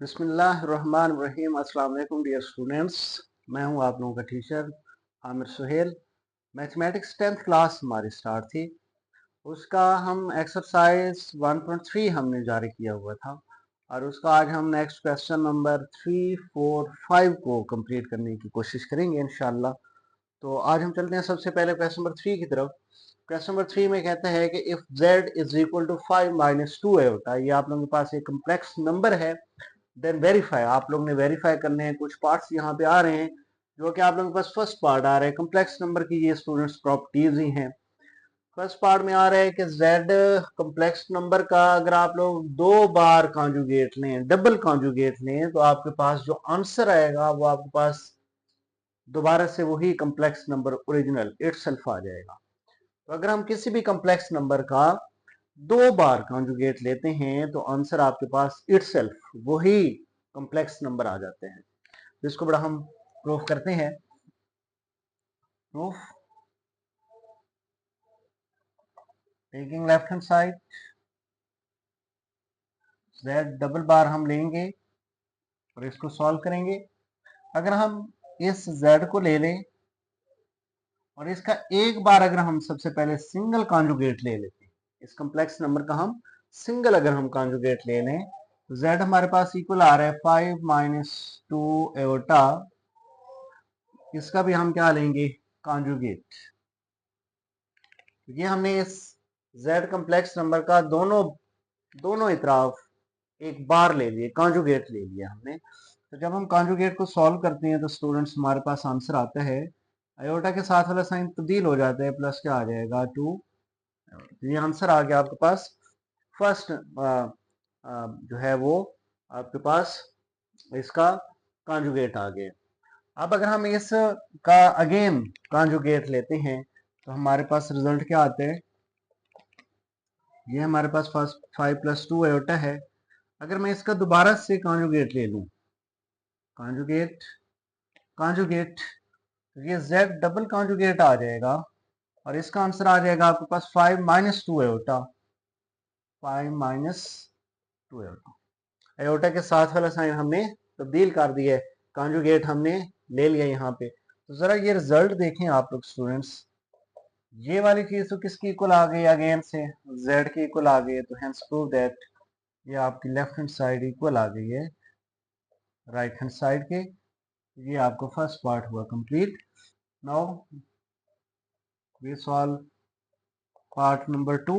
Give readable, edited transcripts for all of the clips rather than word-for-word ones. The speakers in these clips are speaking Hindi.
बिस्मिल्लाहिर्रहमानिर्रहीम। अस्सलाम वालेकुम डियर स्टूडेंट्स, मैं हूं आप लोगों का teacher Aamir Suhail. Mathematics 10th class हमारी स्टार्ट थी, उसका हम एक्सरसाइज 1.3 हमने जारी किया हुआ था और उसका आज हम नेक्स्ट क्वेश्चन नंबर 3, 4, 5 को कंप्लीट करने की कोशिश करेंगे इंशाल्लाह। तो आज हम चलते हैं सबसे पहले क्वेश्चन नंबर 3 की तरफ। क्वेश्चन नंबर 3 में कहता है कि if z is equal to 5 minus 2 होता है। ये आप लोगों के पास एक कम्प्लेक्स नंबर है, देन वेरीफाई आप लोग ने वेरीफाई करने हैं। कुछ पार्ट्स यहाँ पे आ रहे हैं जो कि आप लोगों के पास फर्स्ट पार्ट आ रहा है कम्प्लेक्स नंबर की, ये स्टूडेंट्स प्रॉपर्टीज ही हैं। फर्स्ट पार्ट में आ रहा है कि z कम्प्लेक्स नंबर का अगर आप लोग दो बार कॉन्जुगेट लें, डबल कॉन्जुगेट लें, तो आपके पास जो आंसर आएगा वो आपके पास दोबारा से वही कम्प्लेक्स नंबर ओरिजिनल इटसेल्फ आ जाएगा। तो अगर हम किसी भी कम्प्लेक्स नंबर का दो बार कॉन्जुगेट लेते हैं तो आंसर आपके पास इटसेल्फ वही कॉम्प्लेक्स नंबर आ जाते हैं। तो इसको बड़ा हम प्रूफ करते हैं। Proof taking left hand side z double bar हम लेंगे और इसको सॉल्व करेंगे। अगर हम इस z को ले लें और इसका एक बार अगर हम सबसे पहले सिंगल कॉन्जुगेट ले लेते हैं, इस कॉम्प्लेक्स नंबर का हम सिंगल अगर हम कॉन्जुगेट ले लें तो z हमारे पास इक्वल आ रहा है 5 माइनस 2 एवोटा। इसका भी हम क्या लेंगे, कॉन्जुगेट। ये हमने इस z कॉम्प्लेक्स नंबर का दोनों इतराफ एक बार ले लिए, कॉन्जुगेट ले लिया हमने। तो जब हम कॉन्जुगेट को सॉल्व करते हैं तो स्टूडेंट्स हमारे पास आंसर आता है, आयोटा के साथ वाला साइन तब्दील हो जाता है, प्लस क्या आ जाएगा 2। ये आंसर आ गया आपके पास। फर्स्ट जो है वो आपके पास इसका कॉन्जुगेट आ गया। अब अगर हम इस का अगेन कॉन्जुगेट लेते हैं तो हमारे पास रिजल्ट क्या आता है, ये हमारे पास फर्स्ट 5 प्लस 2 आयोटा है। अगर मैं इसका दोबारा से कॉन्जुगेट ले लूं, कॉन्जुगेट कॉन्जुगेट, तो ये z डबल कॉन्जुगेट आ जाएगा और इसका आंसर आ जाएगा आपके पास 5 minus 2 iota, 5 minus 2 iota. Iota के साथ वाला साइन हमने तब्दील कर दिया है, कॉन्जुगेट हमने ले लिया यहाँ पे। तो जरा ये रिजल्ट देखें आप लोग स्टूडेंट्स, ये वाली चीज तो किसकी इक्वल आ गई, अगेन से z की इक्वल आ गई है। तो हेंस प्रूव दैट ये आपकी लेफ्ट हैंड साइड इक्वल आ गई है राइट हैंड साइड के। ये आपका फर्स्ट पार्ट हुआ complete. Now we solve part number 2।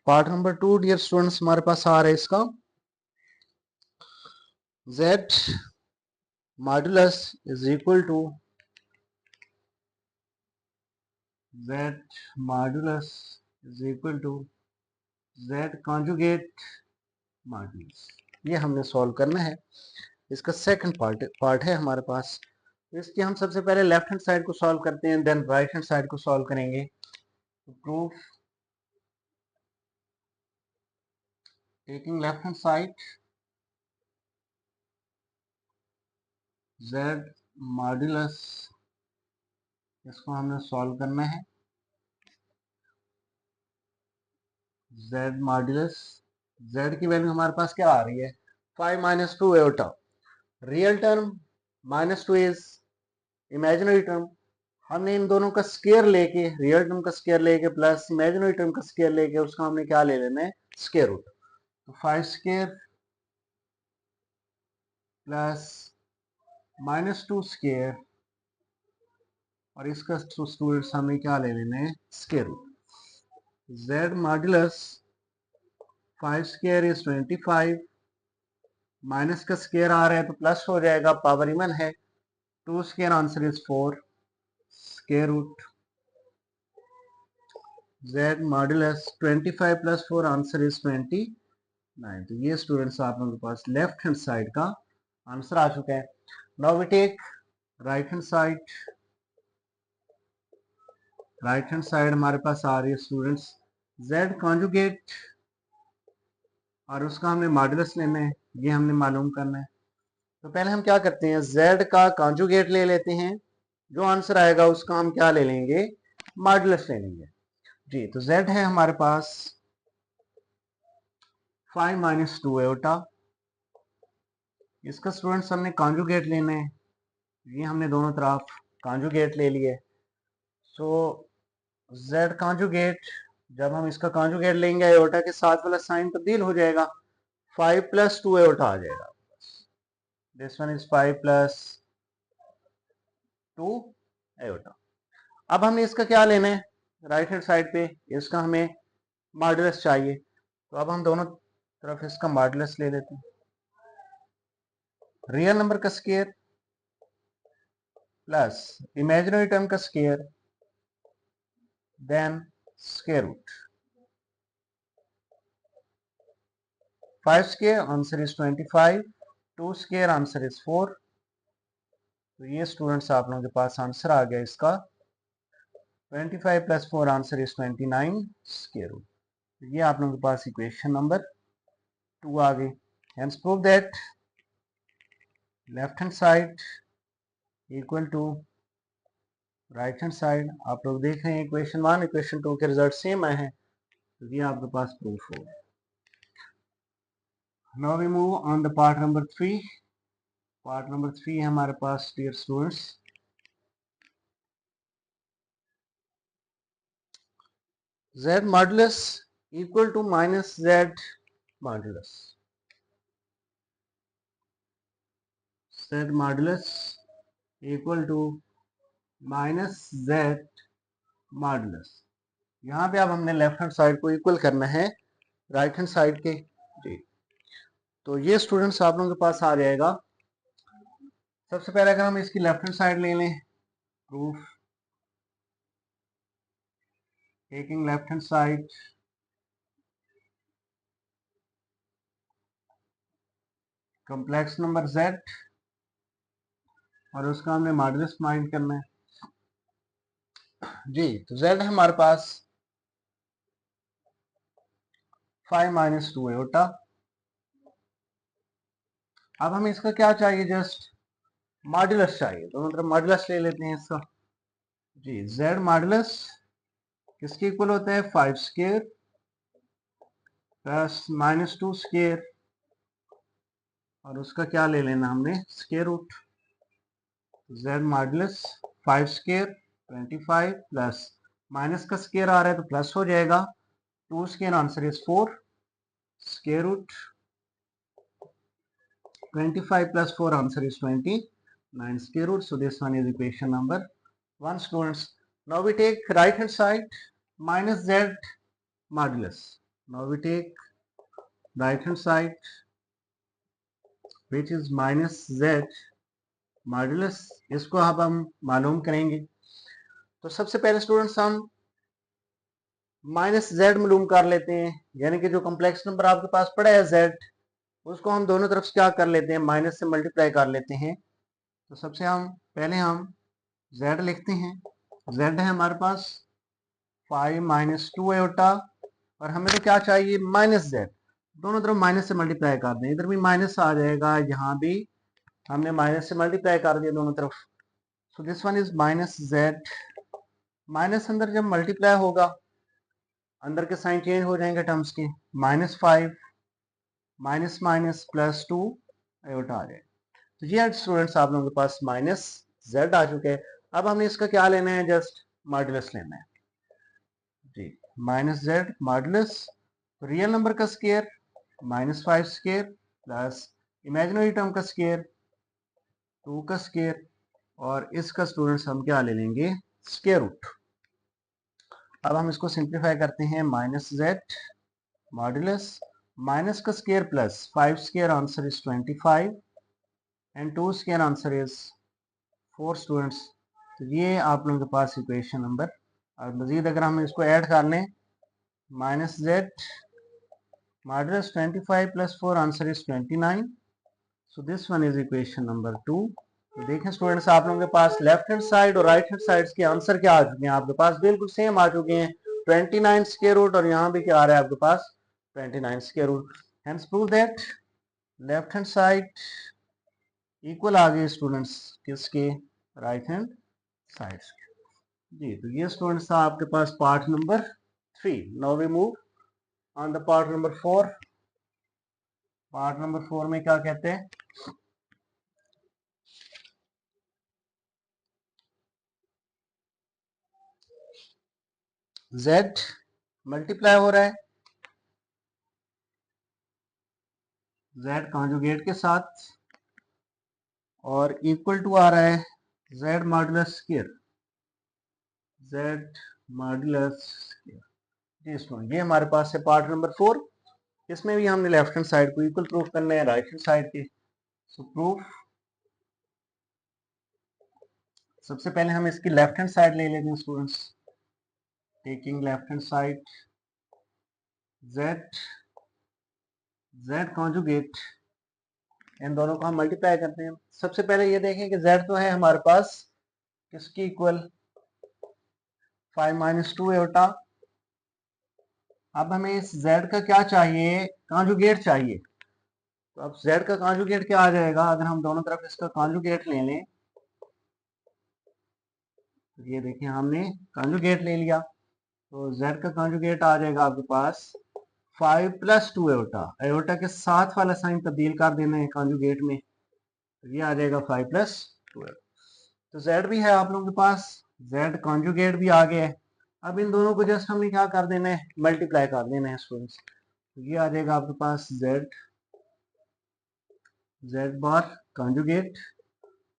Part number 2 dear students हमारे पास आ रहा है इसका z modulus is equal to z modulus is equal to z conjugate modulus. ये हमने सॉल्व करना है। इसका सेकंड पार्ट है हमारे पास। इसकी हम सबसे पहले लेफ्ट हैंड साइड को सॉल्व करते हैं, देन राइट हैंड साइड को सॉल्व करेंगे। तो proof taking left hand side z modulus, इसको हमने सॉल्व करना है। z मॉडुलस, z की वैल्यू हमारे पास क्या आ रही है, 5 minus 2 Etah. Real term minus 2 is imaginary term. हमने इन दोनों का स्केयर लेके, रियल टर्म का स्केयर लेके प्लस इमेजिनरी टर्म का स्केयर लेके उसका हमने क्या ले लेना है, स्केयर रूट। तो 5 स्केयर प्लस माइनस 2 स्केयर और इसका स्टूडेंट्स हमें क्या ले लेना है, square root. z modulus 5 square is 25, minus का स्केयर आ रहा है तो प्लस हो जाएगा, पावर इवन है। 2 square answer is 4, square root z modulus 25 plus 4 answer is 29। तो ये स्टूडेंट्स आप लोगों के पास लेफ्ट हैंड साइड का आंसर आ चुका है। Now we take right hand side. Right hand side हमारे पास आ रही है स्टूडेंट्स z कॉन्जुगेट और उसका हमने मॉडुलस लेना है, ये हमने मालूम करना है। तो पहले हम क्या करते हैं, z का कॉन्जुगेट ले लेते हैं, जो आंसर आएगा उसका हम क्या ले लेंगे, मॉडुलस ले लेंगे जी। तो z है हमारे पास 5 माइनस 2 एटा इसका स्टूडेंट्स हमने कॉन्जुगेट लेना है, ये हमने दोनों तरफ कॉन्जुगेट ले लिए। सो z कॉन्जुगेट, जब हम इसका कॉन्जुगेट लेंगे आयोटा के साथ वाला साइन तब्दील हो जाएगा, 5 + 2 आयोटा आ जाएगा। This one is 5 + 2 iota. अब हमने इसका क्या लेना है, राइट हैंड साइड पे इसका हमें मॉडुलस चाहिए, तो अब हम दोनों तरफ इसका मॉडुलस ले लेते हैं। रियल नंबर का स्क्वायर प्लस इमेजिनरी टर्म का square then square root. 5 square answer is 25, 2 square answer is 4। तो ये स्टूडेंट्स आप लोगों के पास आंसर आ गया इसका 25 + 4 आंसर इज 29 स्क्वायर रूट। तो ये आप लोगों के पास इक्वेशन नंबर 2 आ गई। Hence prove that left hand side equal to right hand side. आप लोग देख रहे हैं इक्वेशन 1 इक्वेशन 2 के रिजल्ट सेम आए हैं, तो ये आपके पास प्रूफ हो। Now we move on the part number 3। Part number 3 है हमारे पास dear students, z modulus equal to minus z modulus. z modulus equal to minus z modulus. यहाँ पे अब हमने लेफ्ट हैंड साइड को इक्वल करना है राइट हैंड साइड के। जी, तो ये स्टूडेंट्स आप लोगों के पास आ जाएगा। सबसे पहले अगर हम इसकी लेफ्ट हैंड साइड ले लें, proof taking left hand side complex number z और उसका हमने मॉडुलस फाइंड करना है। जी, तो z है हमारे पास 5 - 2 आयोटा। अब हमें इसका क्या चाहिए, जस्ट मॉडुलस चाहिए, तो मतलब मॉडुलस ले लेते हैं इसका। जी, z मॉडुलस किसके इक्वल होता है, 5 स्क्वायर प्लस -2 स्क्वायर और उसका क्या ले लेना हमने, square root. z modulus 5 square 25 plus minus का स्क्वायर आ रहा है तो प्लस हो जाएगा, 2 square answer is 4 square root 25 + 4 answer is 29 square root. So this one is equation number 1 students. Now we take right hand side minus z modulus. Now we take right hand side which is minus z modulus. इसको अब हम मालूम करेंगे। तो सबसे पहले स्टूडेंट्स हम माइनस z मालूम कर लेते हैं, यानी कि जो कॉम्प्लेक्स नंबर आपके पास पड़ा है z, उसको हम दोनों तरफ से क्या कर लेते हैं, माइनस से मल्टीप्लाई कर लेते हैं। तो सबसे हम पहले हम z लिखते हैं, z है हमारे पास 5 - 2 आयोटा और हमें तो क्या चाहिए, माइनस z। दोनों तरफ माइनस से मल्टीप्लाई कर दें, इधर भी माइनस आ जाएगा, यहाँ भी हमने माइनस से मल्टीप्लाई कर दिया दोनों तरफ। सो this one is minus z। Minus अंदर जब मल्टीप्लाई होगा अंदर के साइन चेंज हो जाएंगे टर्म्स के, -5 माइनस माइनस +2 आयोटा आ जाए। तो ये स्टूडेंट्स आप लोगों के पास माइनस z आ चुके हैं। अब हमने इसका क्या लेना है, जस्ट मॉडुलस लेना है। जी, minus z modulus, real number का square -5 square plus imaginary term का स्क्वायर 2 का स्क्वायर और इसका स्टूडेंट्स हम क्या ले लेंगे, स्क्वायर रूट। अब हम इसको सिंप्लीफाई करते हैं, -z मॉडुलस माइनस का square plus 5 square answer is 25 and 2 square answer is 4 students. तो ये आप लोगों के पास इक्वेशन नंबर। और मजीद अगर हम इसको ऐड कर लें, -z modulus 25 + 4 answer is 29। So this one is equation number 2। तो देखें स्टूडेंट्स आप लोगों के पास लेफ्ट हैंड साइड और राइट हैंड साइड के आंसर क्या आ चुके हैं, आपके पास बिल्कुल सेम आ चुके हैं, 29 स्क्वायर रूट और यहाँ भी क्या आ रहा है आपके पास 29 square root. Hence prove that left hand side equal आ गए स्टूडेंट्स किसके, राइट हैंड साइड के। जी, तो ये स्टूडेंट्स था आपके पास part number 3। Now we move on the part number 4। Part number 4 में क्या कहते हैं, z मल्टीप्लाई हो रहा है z कॉन्जुगेट के साथ और इक्वल टू आ रहा है z modulus square, z modulus square. जी स्टूडेंट, ये हमारे पास है पार्ट नंबर 4। इसमें भी हमने लेफ्ट हैंड साइड को इक्वल प्रूफ करना है राइट हैंड साइड के। सो प्रूफ, सबसे पहले हम इसकी लेफ्ट हैंड साइड ले लेते हैं students. Taking left hand side z conjugate, इन दोनों को हम मल्टीप्लाई करते हैं। सबसे पहले ये देखें कि z तो है हमारे पास किसकी इक्वल, 5 - 2 एटा। अब हमें इस z का क्या चाहिए, कॉन्जुगेट चाहिए। तो अब z का कॉन्जुगेट क्या आ जाएगा, अगर हम दोनों तरफ इसका कॉन्जुगेट ले लें, तो ये देखिए हमने कॉन्जुगेट ले लिया, तो z का कॉन्जुगेट आ जाएगा आपके पास 5 + 2 एटा। एटा के साथ वाला साइन तब्दील कर देना है कॉन्जुगेट में, तो ये आ जाएगा 5 + 2 एटा। तो z भी है आप लोगों के पास, z कॉन्जुगेट भी आ गया है। अब इन दोनों को जस्ट हमने क्या कर देना है, मल्टीप्लाई कर देना है स्टूडेंट्स। तो ये आ जाएगा आपके पास z बार कॉन्जुगेट।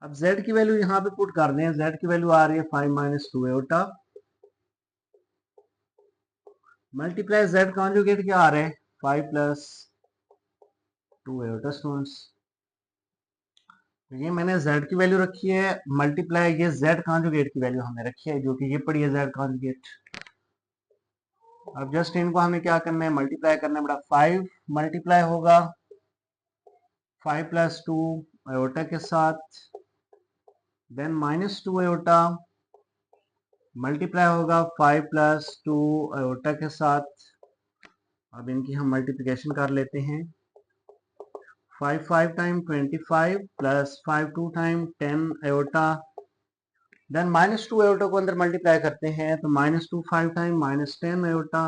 अब z की वैल्यू यहाँ पे पुट कर दें, z की वैल्यू आ रही है 5 - 2 एटा मल्टीप्लाई z कॉन्जुगेट क्या आ रहा है 5 + 2 एटा स्टूडेंट्स। तो ये मैंने z की वैल्यू रखी है मल्टीप्लाई ये z कॉन्जुगेट की वैल्यू हमने रखी है, जो कि ये पड़ी है z कॉन्जुगेट। अब जस्ट इनको हमें क्या करना है, मल्टीप्लाई करना है बेटा। 5 मल्टीप्लाई होगा 5 + 2 एटा के साथ, देन -2 एटा मल्टीप्लाई होगा 5 + 2 एटा के साथ। अब इनकी हम मल्टीप्लिकेशन कर लेते हैं। 5 5 टाइम 25 + 5 2 टाइम 10 एटा, देन -2 एटा को अंदर मल्टीप्लाई करते हैं, तो -2 5 टाइम -10 एटा,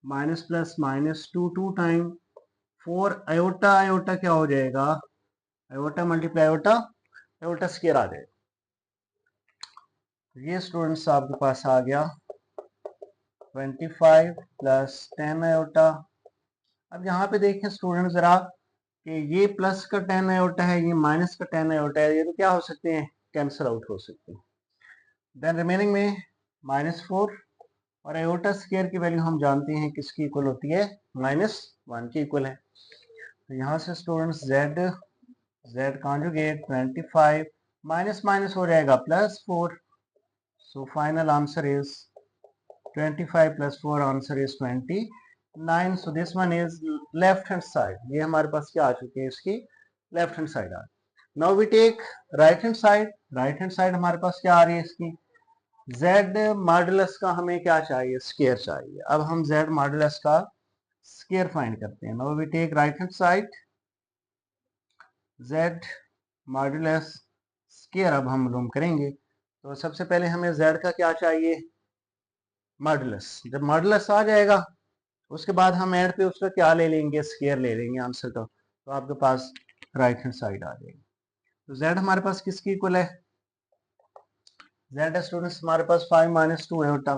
माइनस प्लस -2 2 टाइम 4 एटा। एटा क्या हो जाएगा, एटा मल्टीप्लाई एटा, एटा स्क्वायर आ जाएगा। ये स्टूडेंट्स आपके पास आ गया 25 + 10 एटा। अब यहाँ पे देखें स्टूडेंट जरा कि ये प्लस का 10 एटा है, ये माइनस का 10 एटा है, ये तो क्या हो सकते हैं, कैंसिल आउट हो सकते हैं। देन रिमेनिंग में -4 और एटा स्क्वायर की वैल्यू हम जानते हैं किसकी इक्वल होती है, -1 की इक्वल है। तो यहाँ से students z conjugate 25 minus minus हो जाएगा +4, so final answer is 25 + 4, answer is 29। So this one is left hand side. ये हमारे पास क्या आ चुकी है, इसकी लेफ्ट हैंड साइड आ। Now we take right hand side. Right hand side हमारे पास क्या आ रही है इसकी, z मॉडुलस का हमें क्या चाहिए, स्क्वायर चाहिए। अब हम z मॉडुलस का स्क्वायर फाइंड करते हैं। Now we take right hand side z modulus square, अब हम लूम करेंगे। तो सबसे पहले हमें z का क्या चाहिए, मॉडुलस। जब मॉडुलस आ जाएगा उसके बाद हम एंड पे उसका क्या ले लेंगे, स्क्वायर ले लेंगे आंसर का, तो आपके पास राइट हैंड साइड आ जाएगी। तो z हमारे पास किसकी इक्वल है, z स्टूडेंट्स हमारे पास 5 - 2 एटा।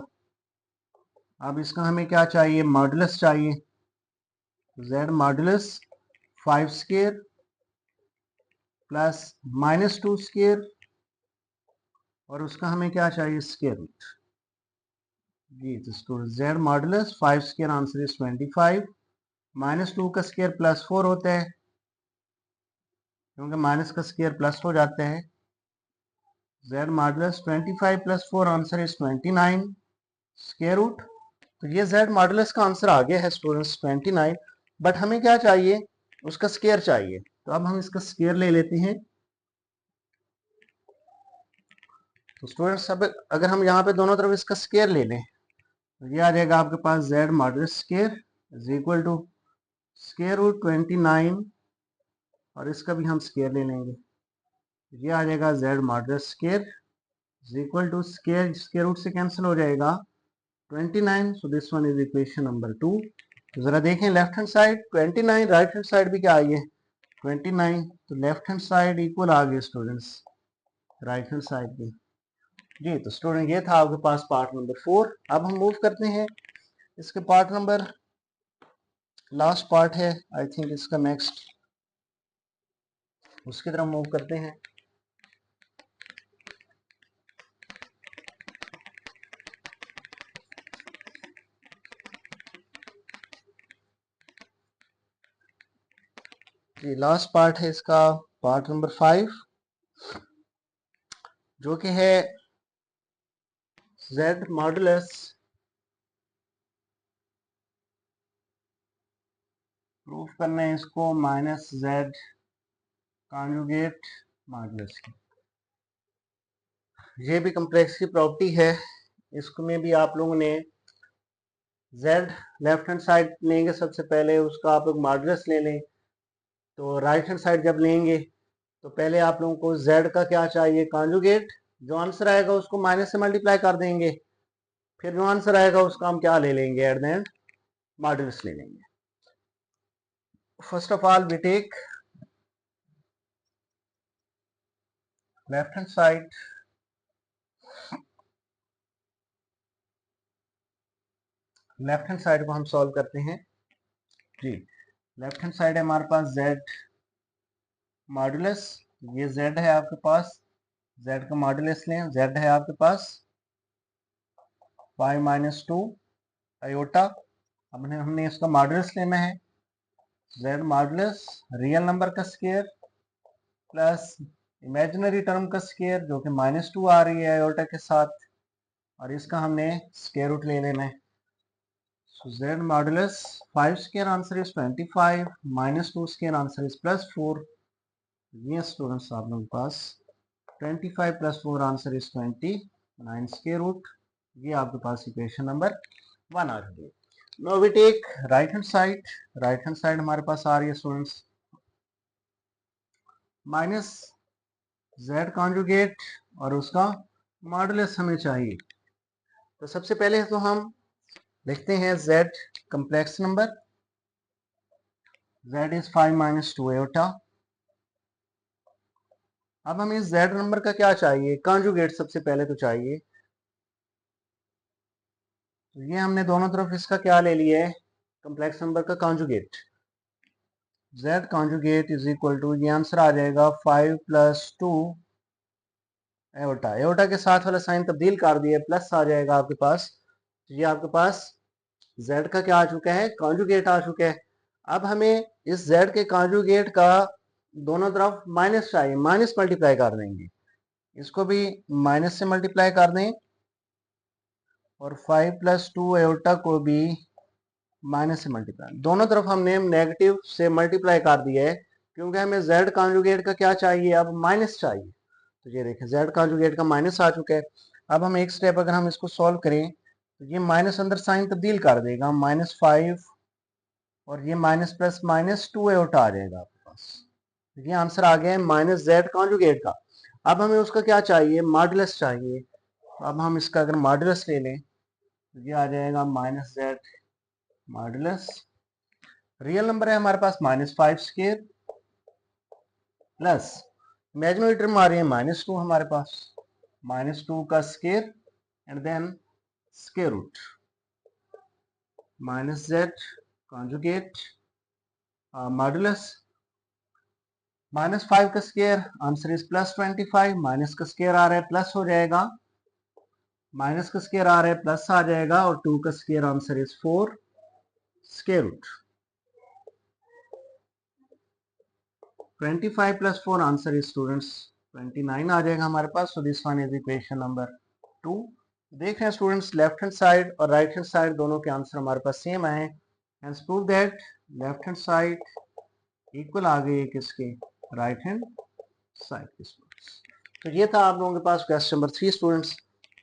अब इसका हमें क्या चाहिए, मॉडुलस चाहिए। z modulus 5 square plus -2 square, और उसका हमें क्या चाहिए, स्क्वायर रूट। जी तो student z modulus 5 square, answer is 25। -2 का स्क्वायर +4 होता है, क्योंकि माइनस का स्क्वायर प्लस हो जाता है। z modulus 25 + 4, answer is 29 square root. तो ये z मॉडुलस का आंसर आ गया है स्टूडेंट्स 29, बट हमें क्या चाहिए, उसका स्क्वायर चाहिए। तो अब हम इसका स्क्वायर ले लेते हैं। तो स्टूडेंट्स अब अगर हम यहाँ पे दोनों तरफ इसका स्क्वायर ले लें, तो ये आ जाएगा आपके पास z modulus square is equal to square root 29, और इसका भी हम स्क्वायर ले लेंगे। ये आ जाएगा z modulus square is equal to square root से कैंसिल हो जाएगा 29। So this one is equation number 2। तो जरा देखें left hand side 29, right hand side भी क्या आई है 29, तो लेफ्ट हैंड साइड इक्वल आ गई स्टूडेंट्स राइट हैंड साइड की। जी। तो स्टूडेंट ये था आपके पास पार्ट नंबर 4। अब हम मूव करते हैं इसके पार्ट नंबर लास्ट पार्ट है आई थिंक इसका नेक्स्ट, उसकी तरफ मूव करते हैं। जी लास्ट पार्ट है इसका पार्ट नंबर 5, जो कि है z मॉडुलस प्रूफ करना है इसको माइनस z कॉन्जुगेट मॉडुलस की। ये भी कम्प्लेक्स की प्रॉपर्टी है, इसको में भी आप लोगों ने z लेफ्ट हैंड साइड लेंगे सबसे पहले, उसका आप लोग मॉडुलस ले लें। तो राइट हैंड साइड जब लेंगे तो पहले आप लोगों को z का क्या चाहिए, कॉन्जुगेट। जो आंसर आएगा उसको माइनस से मल्टीप्लाई कर देंगे, फिर जो आंसर आएगा उसका हम क्या ले लेंगे, एट द एंड मॉडुलस ले लेंगे। First of all we take left hand side, left hand side को हम सॉल्व करते हैं। जी लेफ्ट हैंड साइड है हमारे पास z मॉडुलस, ये z है आपके पास, z का मॉडुलस लें, z है आपके पास 5 माइनस 2 आयोटा। अब हमने इसका मॉडुलस लेना है, z मॉडुलस रियल नंबर का स्क्वायर प्लस इमेजिनरी टर्म का स्क्वायर जो कि -2 आ रही है आयोटा के साथ, और इसका हमने स्क्वायर रूट ले लेना है। So z modulus 5 square answer is 25 minus 2 square answer is plus 4. Yes students आप लोगों के पास 25 plus 4 answer is 29 square root, ये आपके पास इक्वेशन नंबर 1 आ रही है। Now we take right hand side, right hand side हमारे पास आ रही है स्टूडेंट्स माइनस z कॉन्जुगेट और उसका मॉडुलस हमें चाहिए। तो सबसे पहले तो हम लिखते हैं z complex number, z is 5 minus 2 iota. अब हमें इस z नंबर का क्या चाहिए, कॉन्जुगेट सबसे पहले तो चाहिए। तो ये हमने दोनों तरफ इसका क्या ले लिया है, कम्प्लेक्स नंबर का conjugate. z conjugate is equal to, ये आंसर आ जाएगा 5 प्लस 2 एयोटा, एयोटा के साथ वाला साइन तब्दील कर दिया, प्लस आ जाएगा आपके पास। तो ये आपके पास z का क्या आ चुका है, कॉन्जुगेट आ चुका है। अब हमें इस z के कॉन्जुगेट का दोनों तरफ माइनस चाहिए, माइनस मल्टीप्लाई कर देंगे, इसको भी माइनस से मल्टीप्लाई कर दें और 5 प्लस 2 एयोटा को भी माइनस से मल्टीप्लाई, दोनों तरफ हमने नेगेटिव से मल्टीप्लाई कर दिया है क्योंकि हमें z कॉन्जुगेट का क्या चाहिए, अब माइनस चाहिए। तो ये देखें z कॉन्जुगेट का माइनस आ चुका है। अब हम एक स्टेप अगर हम इसको सॉल्व करें तो ये माइनस अंदर साइन तब्दील कर देगा, -5 और ये माइनस प्लस -2 एयोटा आ जाएगा आपके पास। ये आंसर आ गया है माइनस z कॉन्जुगेट का। अब हमें उसका क्या चाहिए, मॉडुलस चाहिए। अब हम इसका अगर मॉडुलस ले लें तो ये आ जाएगा -z मॉडुलस, रियल नंबर है हमारे पास -5 स्क्वायर प्लस इमेजिनरी टर्म आ रही है -2 हमारे पास, -2 का square and then square root -z conjugate modulus -5 का स्क्वायर आंसर इज +25, माइनस का स्क्वायर आ रहा है प्लस हो जाएगा, माइनस का स्क्वायर आ रहा है प्लस आ जाएगा, और 2 का square answer is 4 square root 25 plus 4 answer is students 29 आ जाएगा हमारे पास। So this one is equation number 2। देख रहे हैं स्टूडेंट्स लेफ्ट हैंड साइड और राइट हैंड साइड दोनों के आंसर हमारे पास सेम आए, hence prove that left hand side equal आ गई है किसके, राइट हैंड साइड के स्टूडेंट्स। तो ये था आप लोगों के पास क्वेश्चन नंबर 3 स्टूडेंट्स।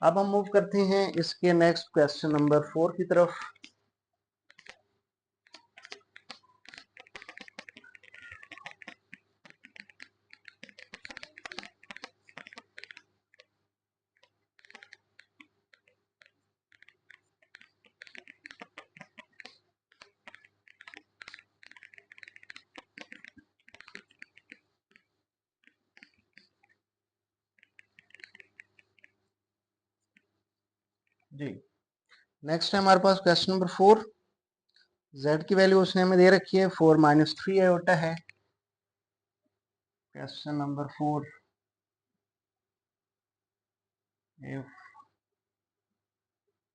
अब हम मूव करते हैं इसके नेक्स्ट क्वेश्चन नंबर 4 की तरफ। जी। नेक्स्ट है हमारे पास क्वेश्चन नंबर 4। z की वैल्यू उसने हमें दे रखी है 4 माइनस 3 आयोटा है। Question number 4, if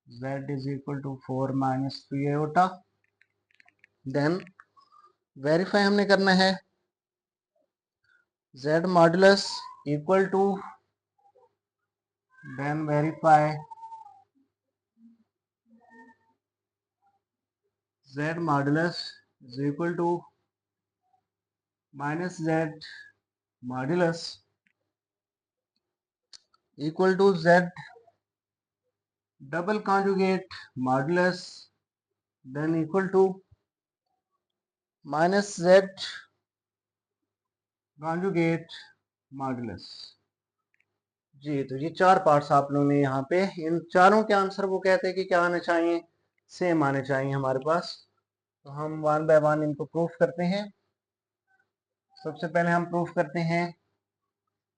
z is equal to 4 minus 3 iota, then verify हमने करना है z modulus equal to, then verify z modulus is equal to minus z modulus equal to z double conjugate modulus then equal to minus z conjugate modulus. जी, तो ये चार पार्ट्स आप लोगों ने यहाँ पे, इन चारों के आंसर वो कहते हैं कि क्या आने चाहिए, सेम आने चाहिए हमारे पास। तो हम वन बाय वन इनको प्रूफ करते हैं। सबसे पहले हम प्रूफ करते हैं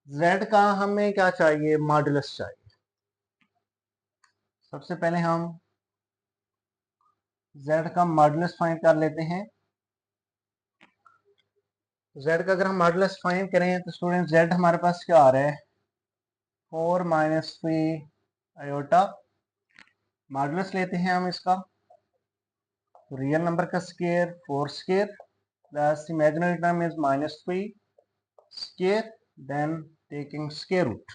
z का हमें क्या चाहिए, मॉडुलस चाहिए। सबसे पहले हम z का मॉडुलस फाइंड कर लेते हैं। z का अगर हम मॉडुलस फाइंड करें तो स्टूडेंट z हमारे पास क्या आ रहा है, 4 माइनस 3 आयोटा। मॉडुलस लेते हैं हम इसका, रियल नंबर का square 4 square plus imaginary term is minus 3 square, then taking square root.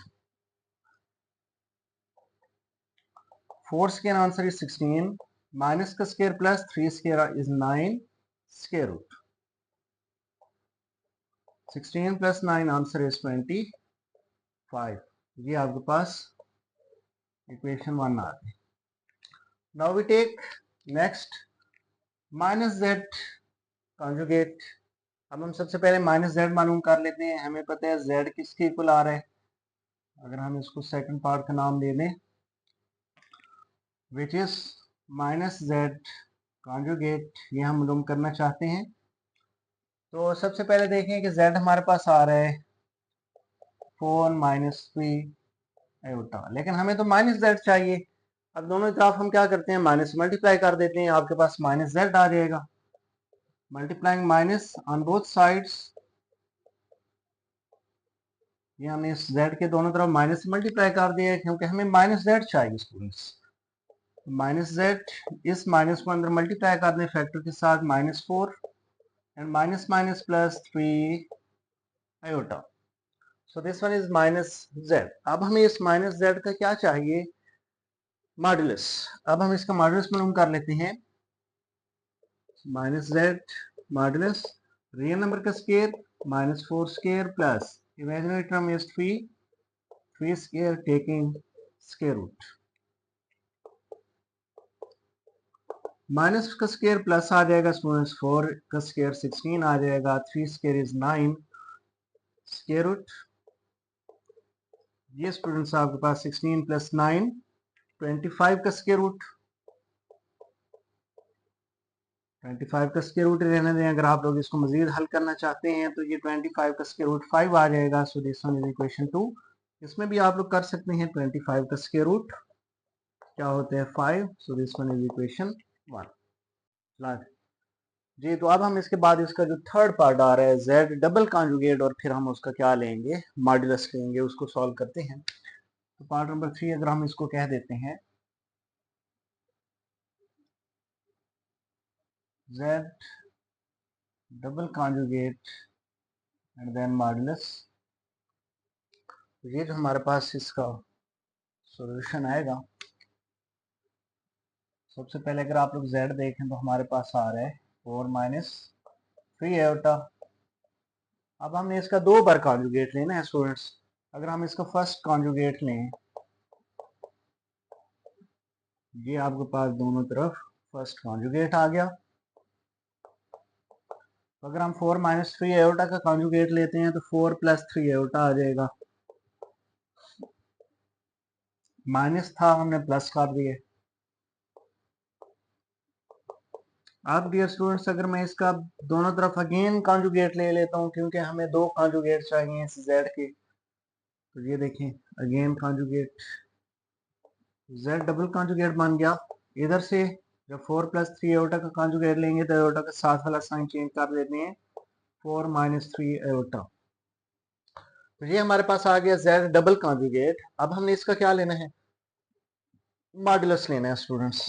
4 square answer is 16, minus का square plus 3 square is 9 square root. 16 plus 9 answer is 25। ये आपके पास इक्वेशन 1 आ गई। Now we take next minus z conjugate. अब हम सबसे पहले माइनस z मालूम कर लेते हैं। हमें पता है z किसके इक्वल आ रहा है। अगर हम इसको सेकंड पार्ट का नाम दे दें, which is minus z conjugate, ये हम मालूम करना चाहते हैं। तो सबसे पहले देखें कि z हमारे पास आ रहा है 4 माइनस 3 आयोटा, लेकिन हमें तो माइनस z चाहिए। अब दोनों तरफ हम क्या करते हैं, माइनस मल्टीप्लाई कर देते हैं, आपके पास माइनस z आ जाएगा। Multiplying minus on both sides, ये हमने इस z के दोनों तरफ माइनस मल्टीप्लाई कर दिया है क्योंकि हमें माइनस z चाहिए स्टूडेंट्स। माइनस z, इस माइनस को अंदर मल्टीप्लाई कर दें फैक्टर के साथ, minus 4 and minus minus plus 3 iota. So this one is minus z। अब हमें इस माइनस z का क्या चाहिए, मॉडुलस। अब हम इसका मॉडुलस मालूम कर लेते हैं। Minus z modulus real number का square minus 4 square plus imaginary term is 3 square taking square root. Minus का स्क्वायर प्लस आ जाएगा स्टूडेंट्स, 4 का स्क्वायर 16 आ जाएगा, 3 स्क्वायर इज 9 स्क्वायर रूट। ये स्टूडेंट्स आपके पास 16 प्लस 9 25 का स्क्वायर रूट। 25 का स्क्वायर रूट रहने दें। अगर आप लोग इसको मजीद हल करना चाहते हैं तो ये 25 का स्क्वायर रूट 5 आ जाएगा। सो दिस वन इज इक्वेशन 2। इसमें भी आप लोग कर सकते हैं, 25 का स्क्वायर रूट क्या होते हैं 5। सो दिस वन इज इक्वेशन 1। जी, तो अब हम इसके बाद इसका जो थर्ड पार्ट आ रहा है z डबल कॉन्जुगेट, और फिर हम उसका क्या लेंगे, मॉडुलस लेंगे, उसको सॉल्व करते हैं। तो पार्ट नंबर 3 अगर हम इसको कह देते हैं z double conjugate and then modulus, तो ये जो हमारे पास इसका सॉल्यूशन आएगा, सबसे पहले अगर आप लोग z देखें तो हमारे पास आ रहा है 4 माइनस 3 आयोटा। अब हमने इसका दो बार कॉन्जुगेट लेना है स्टूडेंट्स। अगर हम इसका फर्स्ट कॉन्जुगेट लें, ये आपके पास दोनों तरफ फर्स्ट कॉन्जुगेट आ गया। तो अगर हम 4 माइनस 3 आयोटा का कॉन्जुगेट लेते हैं तो 4 प्लस 3 आयोटा आ जाएगा। माइनस था हमने प्लस कर दिए। अब डियर स्टूडेंट्स अगर मैं इसका दोनों तरफ अगेन कॉन्जुगेट ले लेता हूँ, क्योंकि हमें दो कॉन्जुगेट चाहिए इस z के, तो ये देखें again conjugate, z double conjugate बन गया। इधर से जब 4 + 3 एयोटा का कॉन्जुगेट लेंगे तो एयोटा का साथ वाला साइन चेंज कर देते हैं, 4 - 3 एयोटा। तो ये हमारे पास आ गया z डबल कॉन्जुगेट। अब हमने इसका क्या लेना है, मॉडुलस लेना है स्टूडेंट्स।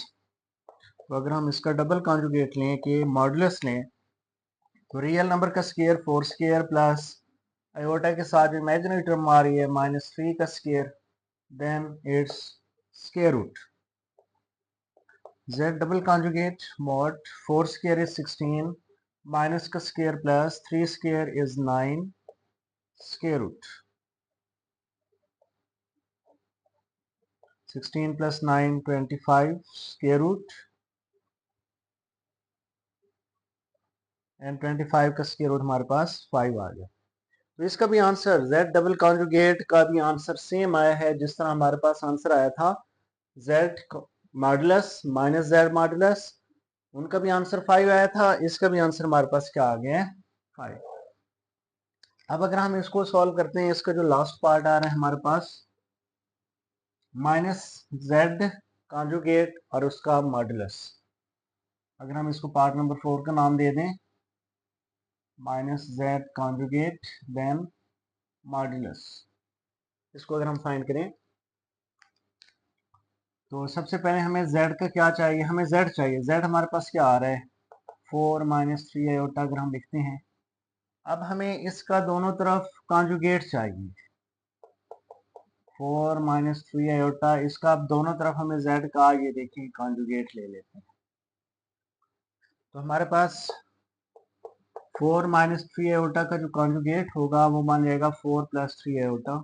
तो अगर हम इसका डबल कॉन्जुगेट लें कि मॉडुलस लें, तो रियल नंबर का स्क्वायर 4 स्क्वायर प्लस आयोटा के साथ इमेजिनरी टर्म आ रही है -3 का square, then it's square root. z double conjugate mod 4 square is 16 minus का square plus 3 square is 9 square root. 16 + 9 25 square root and 25 का स्क्वायर रूट हमारे पास 5 आ गया। तो इसका भी आंसर z डबल कॉन्जुगेट का भी आंसर सेम आया है जिस तरह हमारे पास आंसर आया था z modulus minus z modulus, उनका भी आंसर 5 आया था, इसका भी आंसर हमारे पास क्या आ गया है, 5। अब अगर हम इसको सॉल्व करते हैं, इसका जो लास्ट पार्ट आ रहा है हमारे पास -z कॉन्जुगेट और उसका मॉडुलस, अगर हम इसको पार्ट नंबर 4 का नाम दे दें -z कॉन्जुगेट देन मॉडुलस, इसको अगर हम फाइंड करें तो सबसे पहले हमें z का क्या चाहिए, हमें z चाहिए। z हमारे पास क्या आ रहा है, 4 - 3 आयोटा अगर हम लिखते हैं। अब हमें इसका दोनों तरफ कॉन्जुगेट चाहिए, 4 - 3 आयोटा, इसका अब दोनों तरफ हमें z का ये देखिए कॉन्जुगेट ले लेते हैं। तो हमारे पास 4 - 3 आयोटा का जो कॉन्जुगेट होगा वो मान जाएगा 4 + 3 आयोटा,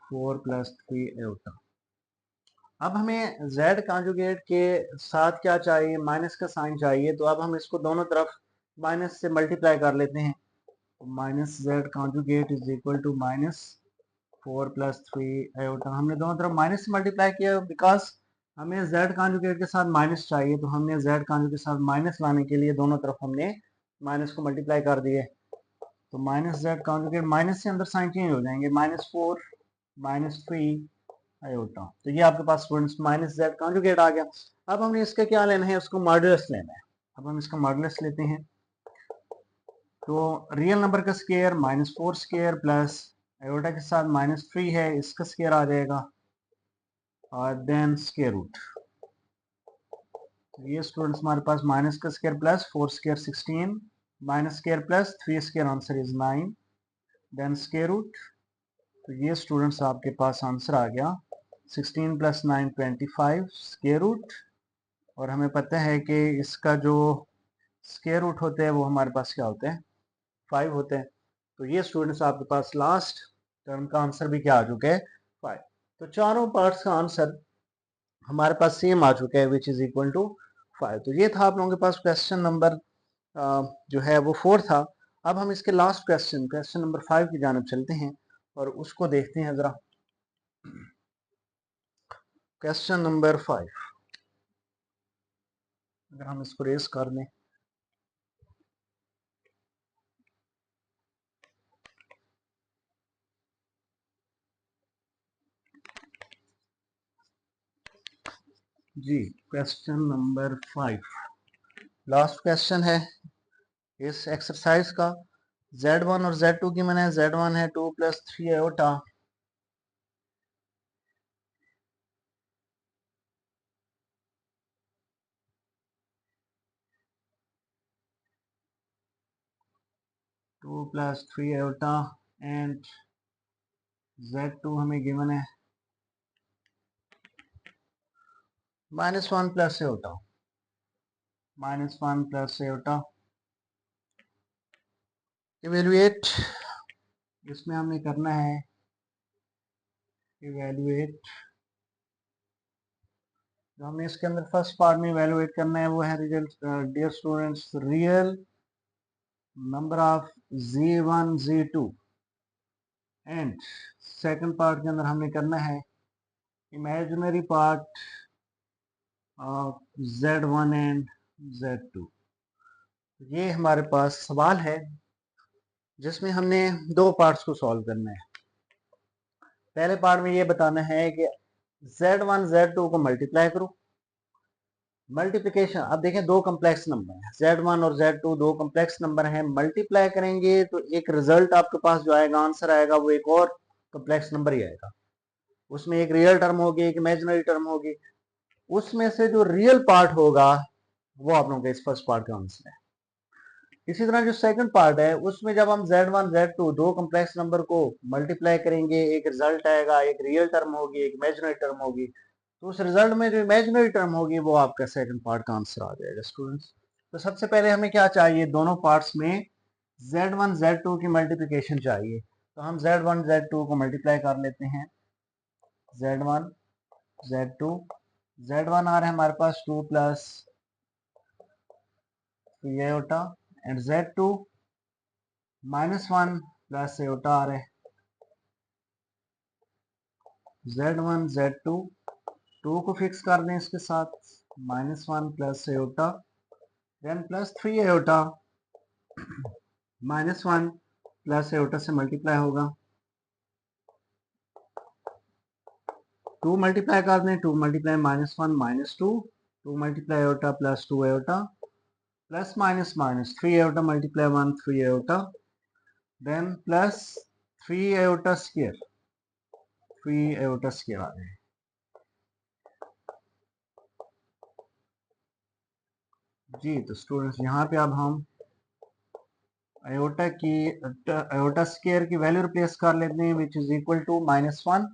4 + 3 आयोटा। अब हमें z कॉन्जुगेट के साथ क्या चाहिए, माइनस का साइन चाहिए। तो अब हम इसको दोनों तरफ माइनस से मल्टीप्लाई कर लेते हैं। तो -z conjugate is equal to -4 + 3 iota. हमने दोनों तरफ माइनस से मल्टीप्लाई किया बिकॉज हमें z कॉन्जुगेट के साथ माइनस चाहिए। तो हमने z कॉन्जुगेट के साथ माइनस लाने के लिए दोनों तरफ हमने माइनस को मल्टीप्लाई कर दिए। तो -z कॉन्जुगेट, माइनस से अंदर साइन चेंज हो जाएंगे, -4 - 3 आयोटा। तो ये आपके पास स्टूडेंट्स -z कॉन्जुगेट आ गया। अब हमने इसका क्या लेना है, उसको मॉडुलस लेना है। अब हम इसका मॉडुलस लेते हैं। तो रियल नंबर का स्क्वायर -4 स्क्वायर प्लस आयोटा के साथ -3 है, इसका स्क्वायर आ जाएगा और देन स्क्वायर रूट। तो ये स्टूडेंट्स हमारे पास माइनस का square plus 4 square 16 minus square plus 3 square, answer is 9 then square root. तो ये स्टूडेंट्स आपके पास आंसर आ गया 16 + 9 25 स्क्वायर रूट। और हमें पता है कि इसका जो स्क्वायर रूट होते हैं वो हमारे पास क्या होते हैं, 5 होते हैं। तो ये स्टूडेंट्स आपके पास लास्ट टर्म का आंसर भी क्या आ चुका है, 5। तो चारों पार्ट्स का आंसर हमारे पास सेम आ चुका है विच इज इक्वल टू 5। तो ये था आप लोगों के पास क्वेश्चन नंबर जो है वो 4 था। अब हम इसके लास्ट क्वेश्चन नंबर 5 की जानब चलते हैं और उसको देखते हैं जरा। क्वेश्चन नंबर 5, अगर हम इसको रेस कर दें। जी, क्वेश्चन नंबर 5 लास्ट क्वेश्चन है इस एक्सरसाइज का। Z1 और Z2 की मैंने Z1 है 2 + 3 आयोटा, एंड Z2 हमें गिवन है -1 + आयोटा, -1 + आयोटा। इवेल्युएट, इसमें हमने करना है इवेल्युएट। जो हमने इसके अंदर फर्स्ट पार्ट में इवेल्युएट करना है वो है result, dear students, real number of Z1 Z2 and second part के अंदर हमने करना है imaginary part of Z1 and Z2। ये हमारे पास सवाल है जिसमें हमने दो पार्ट्स को सॉल्व करना है। पहले पार्ट में ये बताना है कि Z1 Z2 को मल्टीप्लाई करो, मल्टीप्लिकेशन। अब देखें दो कम्प्लेक्स नंबर है, Z1 और Z2 दो कम्प्लेक्स नंबर हैं, मल्टीप्लाई करेंगे तो एक रिजल्ट आपके पास जो आएगा, आंसर आएगा, वो एक और कम्प्लेक्स नंबर ही आएगा। उसमें एक रियल टर्म होगी, एक इमेजिनरी टर्म होगी। उसमें से जो रियल पार्ट होगा वो आप लोगों के इस फर्स्ट पार्ट का आंसर है। इसी तरह जो सेकंड पार्ट है उसमें जब हम Z1 Z2 दो कम्प्लेक्स नंबर को मल्टीप्लाई करेंगे, एक रिजल्ट आएगा, एक रियल टर्म होगी, एक इमेजिनरी टर्म होगी। तो उस रिजल्ट में जो इमेजिनरी टर्म होगी वो आपका सेकंड पार्ट का आंसर आ जाएगा स्टूडेंट्स। तो सबसे पहले हमें क्या चाहिए, दोनों पार्ट्स में Z1 Z2 की मल्टीप्लिकेशन चाहिए। तो हम Z1 Z2 को मल्टीप्लाई कर लेते हैं। Z1 Z2, Z1 आ रहा है हमारे पास 2 plus iota, and Z2 -1 plus iota आ रहा है। Z1 Z2 2 को फिक्स कर दें इसके साथ, -1 प्लस एटा, देन प्लस 3 एटा, -1 प्लस एटा से मल्टीप्लाई होगा, 2 मल्टीप्लाई कर दें, 2 मल्टीप्लाई -1 -2, 2 मल्टीप्लाई एटा प्लस 2 एटा, प्लस माइनस माइनस 3 एटा मल्टीप्लाई 1 3 एटा, देन प्लस 3 एटा स्क्वायर, 3 एटा स्क्वायर आ रहे हैं। जी तो स्टूडेंट्स यहाँ पे अब हम आयोटा स्क्वायर की वैल्यू रिप्लेस कर लेते हैं, which is equal to -1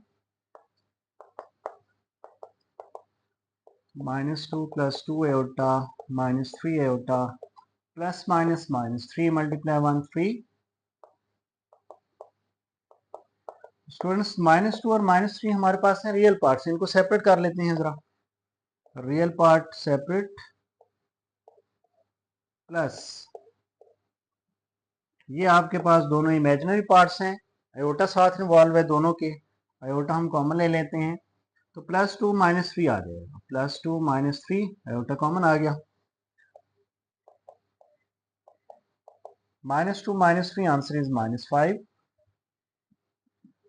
-2 plus 2 eta -3 eta, plus minus minus 3 multiply 1 3। Students -2 और -3 हमारे पास है रियल पार्ट्स, इनको सेपरेट कर लेते हैं जरा। रियल पार्ट सेपरेट, प्लस ये आपके पास दोनों इमेजिनरी पार्ट्स हैं, आयोटा साथ इन्वॉल्व है दोनों के, आयोटा हम कॉमन ले लेते हैं। तो +2 -3 आ जाएगा, +2 -3 आयोटा कॉमन आ गया, -2 -3 answer is -5,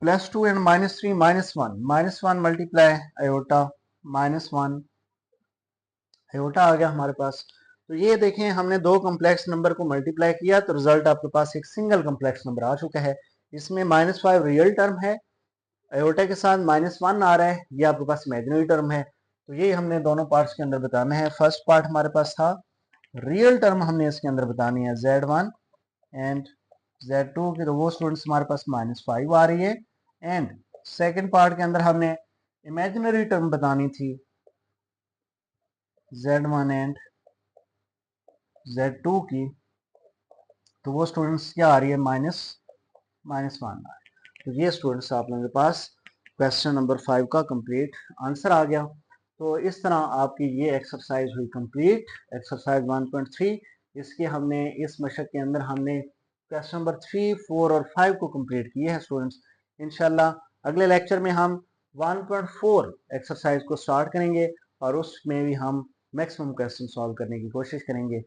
+2 and -3 -1 multiply iota -1 iota आ गया हमारे पास। तो ये देखें हमने दो कम्प्लेक्स नंबर को मल्टीप्लाई किया तो रिजल्ट आपके पास एक सिंगल कम्प्लेक्स नंबर आ चुका है। इसमें -5 रियल टर्म है, आयोटा के साथ -1 आ रहा है, ये आपके पास इमेजिनरी टर्म है। तो ये हमने दोनों पार्ट्स के अंदर बताना है। फर्स्ट पार्ट हमारे पास था रियल टर्म, हमने इसके अंदर बतानी है Z1 एंड Z2 की, तो वो स्टूडेंट्स हमारे पास -5 आ रही है। एंड सेकेंड पार्ट के अंदर हमने इमेजिनरी टर्म बतानी थी Z1 एंड Z2 की, तो वो स्टूडेंट्स क्या आ रही है, -1 आ रही है। तो ये स्टूडेंट्स आप लोगों के पास क्वेश्चन नंबर 5 का कंप्लीट आंसर आ गया। तो इस तरह आपकी ये एक्सरसाइज हुई कंप्लीट, एक्सरसाइज 1.3। इसके हमने इस मशक के अंदर हमने क्वेश्चन नंबर 3, 4 और 5 को कंप्लीट किए हैं स्टूडेंट्स। इंशाल्लाह अगले लेक्चर में हम 1.4 एक्सरसाइज को स्टार्ट करेंगे और उसमें भी हम मैक्सिमम क्वेश्चन सॉल्व करने की कोशिश करेंगे।